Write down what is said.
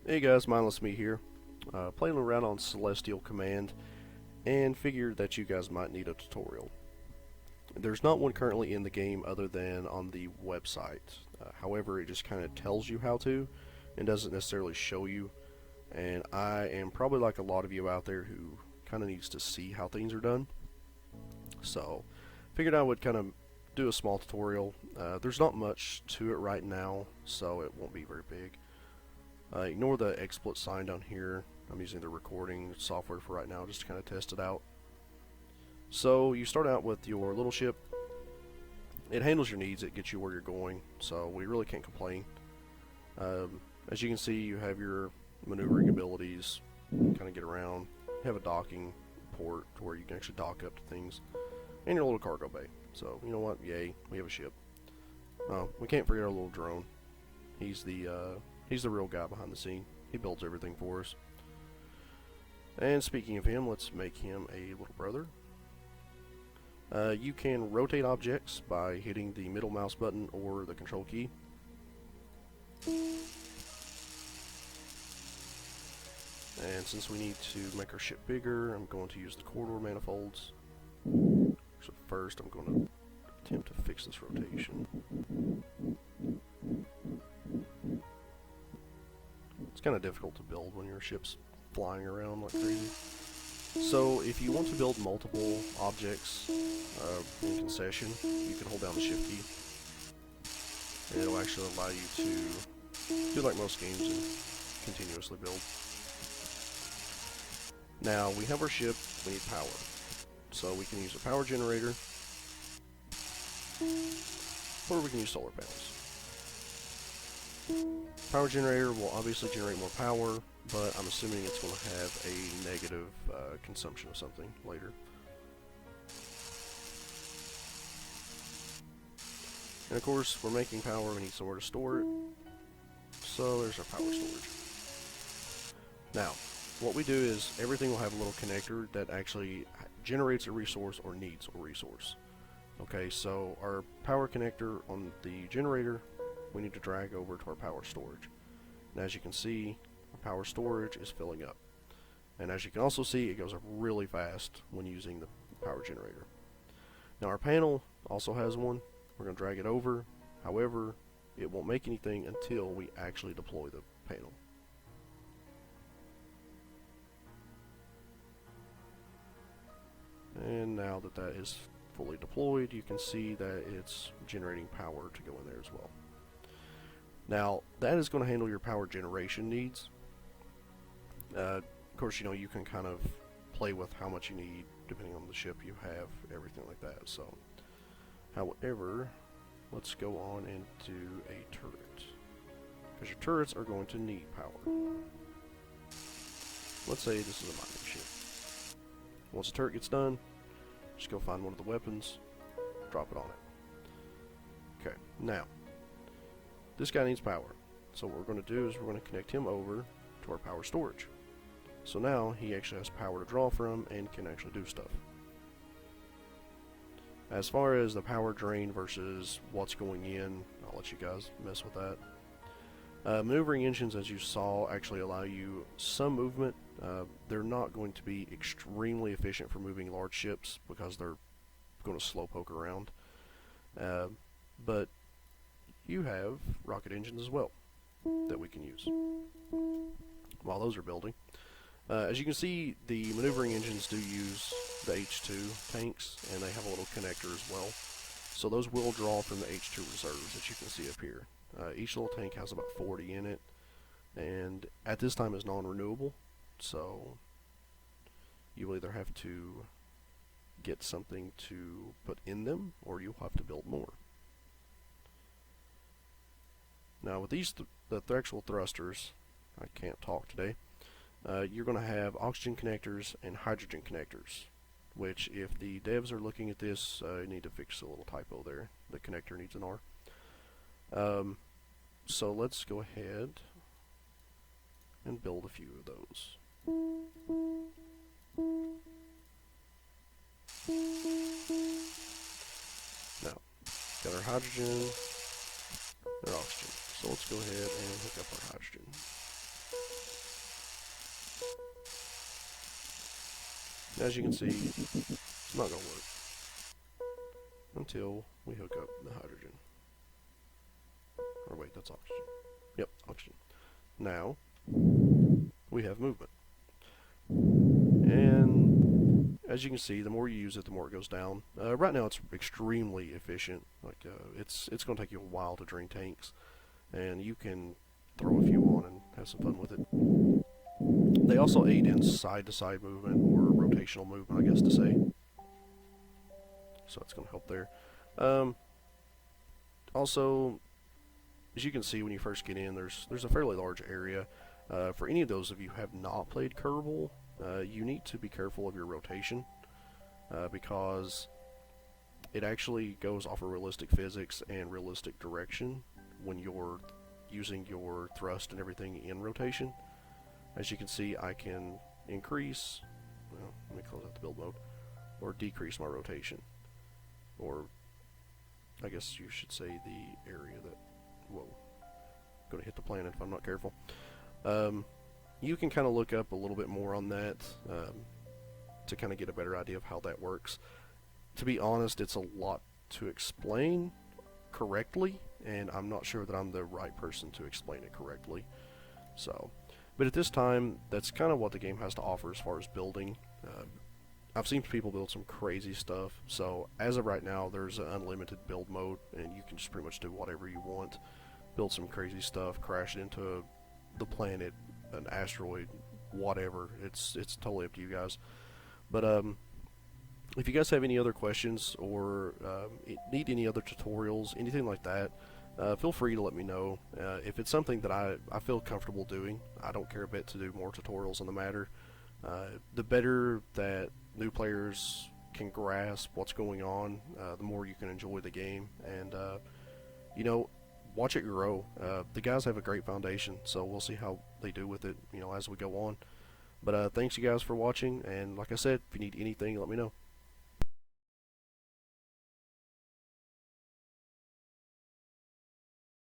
Hey guys, Mindless Me here, playing around on Celestial Command, and figured that you guys might need a tutorial. There's not one currently in the game other than on the website. However, it just kind of tells you how to, and doesn't necessarily show you. And I am probably like a lot of you out there who kind of needs to see how things are done. So, figured I would kind of do a small tutorial. There's not much to it right now, so it won't be very big. Ignore the XSplit sign down here. I'm using the recording software for right now just to kind of test it out. So you start out with your little ship. It handles your needs, it gets you where you're going, so we really can't complain. As you can see, you have your maneuvering abilities, kind of get around. You have a docking port to where you can actually dock up to things, and your little cargo bay. So you know what? Yay, we have a ship. We can't forget our little drone. He's the real guy behind the scene. He builds everything for us. And speaking of him, let's make him a little brother. You can rotate objects by hitting the middle mouse button or the control key. And since we need to make our ship bigger, I'm going to use the corridor manifolds. So first I'm going to attempt to fix this rotation. It's kind of difficult to build when your ship's flying around like crazy. So if you want to build multiple objects in concession, you can hold down the shift key, and it'll actually allow you to do like most games and continuously build. Now we have our ship, we need power. So we can use a power generator, or we can use solar panels. Power generator will obviously generate more power, but I'm assuming it's going to have a negative consumption of something later. And of course, we're making power, we need somewhere to store it. So there's our power storage. Now, what we do is everything will have a little connector that actually generates a resource or needs a resource. Okay, so our power connector on the generator, we need to drag over to our power storage. And as you can see, our power storage is filling up. And as you can also see, it goes up really fast when using the power generator. Now our panel also has one. We're going to drag it over. However, it won't make anything until we actually deploy the panel. And now that that is fully deployed, you can see that it's generating power to go in there as well. Now, that is going to handle your power generation needs. Of course, you know, you can kind of play with how much you need depending on the ship you have, everything like that. So, however, let's go on and do a turret, because your turrets are going to need power. Let's say this is a mining ship. Once the turret gets done, just go find one of the weapons, drop it on it. Okay, now, this guy needs power. So what we're going to do is we're going to connect him over to our power storage. So now he actually has power to draw from and can actually do stuff. As far as the power drain versus what's going in, I'll let you guys mess with that. Maneuvering engines, as you saw, actually allow you some movement. They're not going to be extremely efficient for moving large ships because they're going to slowpoke around. But you have rocket engines as well that we can use while those are building. As you can see, the maneuvering engines do use the H2 tanks, and they have a little connector as well. So those will draw from the H2 reserves, as you can see up here. Each little tank has about 40 in it, and at this time is non-renewable, so you will either have to get something to put in them, or you'll have to build more. Now with these the actual thrusters, I can't talk today, you're going to have oxygen connectors and hydrogen connectors, which if the devs are looking at this, you need to fix a little typo there. The connector needs an R. So let's go ahead and build a few of those. Now, got our hydrogen and oxygen. So let's go ahead and hook up our hydrogen. As you can see, it's not going to work until we hook up the hydrogen. Or wait, that's oxygen. Yep, oxygen. Now, we have movement. And as you can see, the more you use it, the more it goes down. Right now, it's extremely efficient. Like it's going to take you a while to drain tanks, and you can throw a few on and have some fun with it. They also aid in side-to-side movement, or rotational movement, I guess to say. So that's going to help there. Also, as you can see when you first get in, there's a fairly large area. For any of those of you who have not played Kerbal, you need to be careful of your rotation, because it actually goes off of realistic physics and realistic direction when you're using your thrust and everything in rotation. As you can see, I can increase, well, let me close out the build mode, or decrease my rotation. Or, I guess you should say the area that, whoa, I'm going to hit the planet if I'm not careful. You can kind of look up a little bit more on that to kind of get a better idea of how that works. To be honest, it's a lot to explain correctly, and I'm not sure that I'm the right person to explain it correctly. So, but at this time, that's kind of what the game has to offer as far as building. I've seen people build some crazy stuff, so as of right now, there's an unlimited build mode, and you can just pretty much do whatever you want. Build some crazy stuff, crash it into the planet, an asteroid, whatever. It's totally up to you guys. But if you guys have any other questions or need any other tutorials, anything like that, feel free to let me know. If it's something that I feel comfortable doing, I don't care a bit to do more tutorials on the matter. The better that new players can grasp what's going on, the more you can enjoy the game, and you know, watch it grow. The guys have a great foundation, so we'll see how they do with it, you know, as we go on. But thanks you guys for watching, and like I said, if you need anything, let me know.